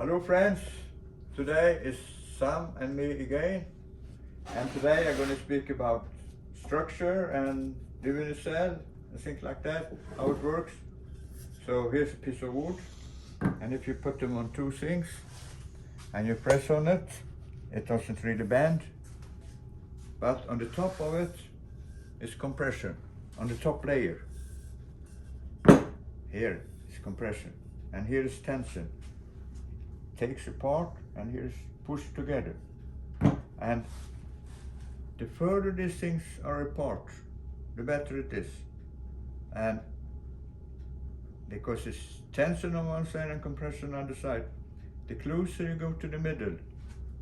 Hello friends, today is Sam and me again, and today I'm going to speak about structure and Divinycell and things like that, how it works. So here's a piece of wood, and if you put them on two things and you press on it, it doesn't really bend, but on the top of it is compression, on the top layer. Here is compression, and here is tension. Takes apart and here's pushed together, and the further these things are apart, the better it is. And because it's tension on one side and compression on the other side, the closer you go to the middle,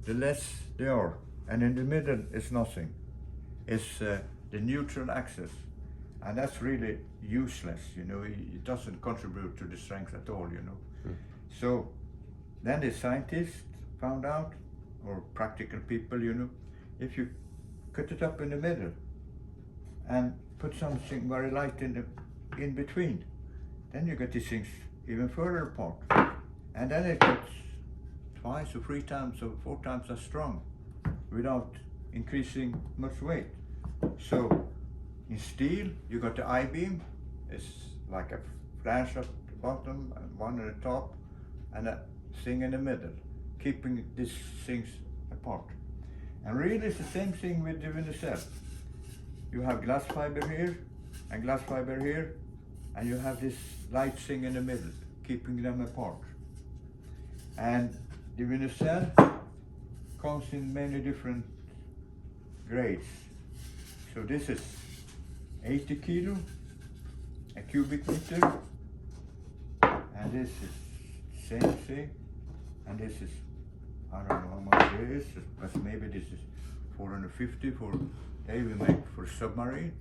the less they are, and in the middle is nothing. It's the neutral axis, and that's really useless, you know. It doesn't contribute to the strength at all, you know. So then the scientists found out, or practical people, you know, if you cut it up in the middle and put something very light in between, then you get these things even further apart, and then it gets twice or three times or four times as strong without increasing much weight. So in steel, you got the I-beam, it's like a flash at the bottom and one at the top, and a thing in the middle, keeping these things apart. And really it's the same thing with Divinycell. You have glass fiber here and glass fiber here, and you have this light thing in the middle, keeping them apart. And Divinycell comes in many different grades. So this is 80 kilo a cubic meter, and this is same thing, and this is, I don't know how much it is, but maybe this is 450 for they will make for submarine.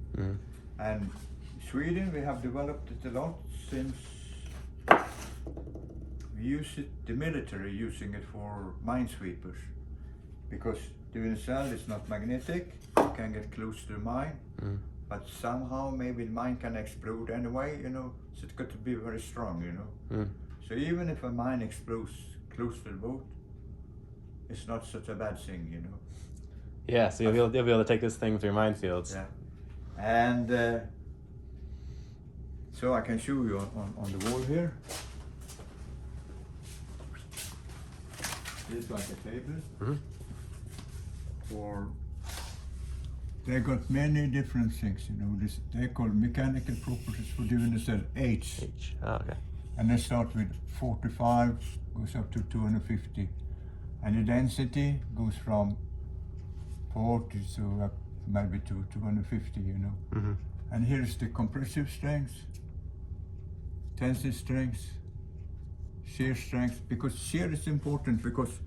And in Sweden we have developed it a lot since we use it, the military using it for minesweepers, because the Divinycell is not magnetic, you can get close to the mine, but somehow maybe the mine can explode anyway, you know, so it's got to be very strong, you know. So even if a mine explodes close to the boat, it's not such a bad thing, you know. Yeah, so you'll be able to take this thing through minefields. Yeah, and so I can show you on the wall here. This is like a table. Or they got many different things, you know. This they call mechanical properties for Divinycell H. Oh, okay. And they start with 45, goes up to 250. And the density goes from 40 to up maybe to 250, you know. And here's the compressive strength, tensile strength, shear strength, because shear is important, because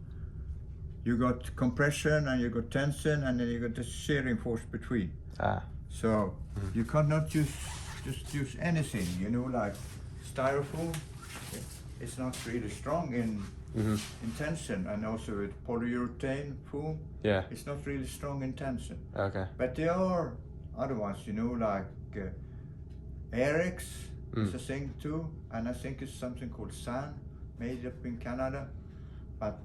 you got compression and you got tension and then you got the shearing force between. So you cannot just use anything, you know, like styrofoam. It's not really strong in tension, and also with polyurethane foam. Yeah. It's not really strong in tension. Okay. But there are other ones, you know, like Arex is a thing too, and I think it's something called SAN, made up in Canada. But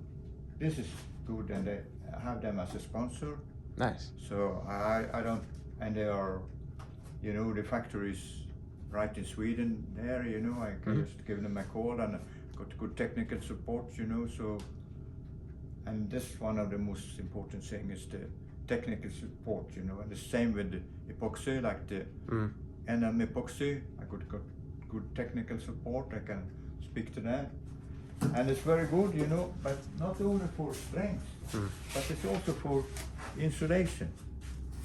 this is good, and they have them as a sponsor. Nice. So I don't, and they are, you know, the factories right in Sweden there, you know, I can just give them a call, and got good technical support, you know. So, and this one of the most important thing is the technical support, you know, and the same with the epoxy, like the NM epoxy, I got good technical support, I can speak to them. And it's very good, you know, but not only for strength, but it's also for insulation.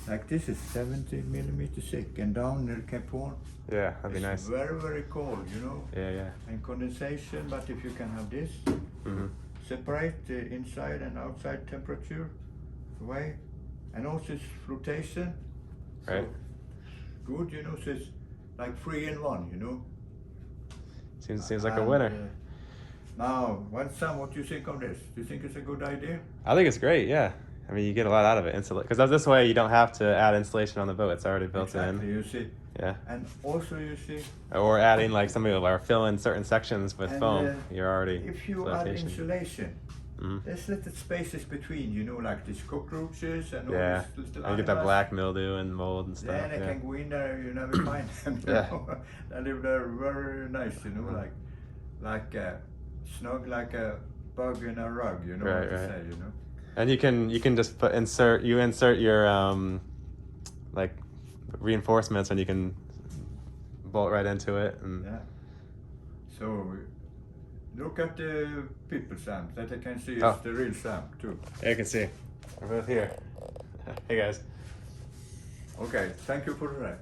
Like this is 70 millimeters thick, and down there kept on. Yeah, that'd be nice. It's very, very cold, you know. Yeah. And condensation, but if you can have this, separate the inside and outside temperature away, and also it's flotation. Right. So good, you know, so it's like 3-in-1, you know. Seems like a winner. Now, Sam, what do you think of this? Do you think it's a good idea? I think it's great, yeah. I mean, you get a lot out of it. Insulate, because this way you don't have to add insulation on the boat. It's already built Exactly, in. you see. Yeah. And also you see. Or adding like some people are filling certain sections with And, foam. You're already if you flotation. add insulation, Mhm. there's little spaces between, you know, like these cockroaches and all Yeah. these little And you get that animals. black mildew and mold and stuff. Yeah, they can go in there, you never find them. You Yeah. know? They live there very nice, you know, like snug like a bug in a rug, you know Right, what to right. say, you know. And you can just insert your like reinforcements, and you can bolt right into it. And Yeah. So look at the people Sam, that they can see it's Oh. the real Sam too. you can see we're both here. Hey guys. Okay, thank you for that.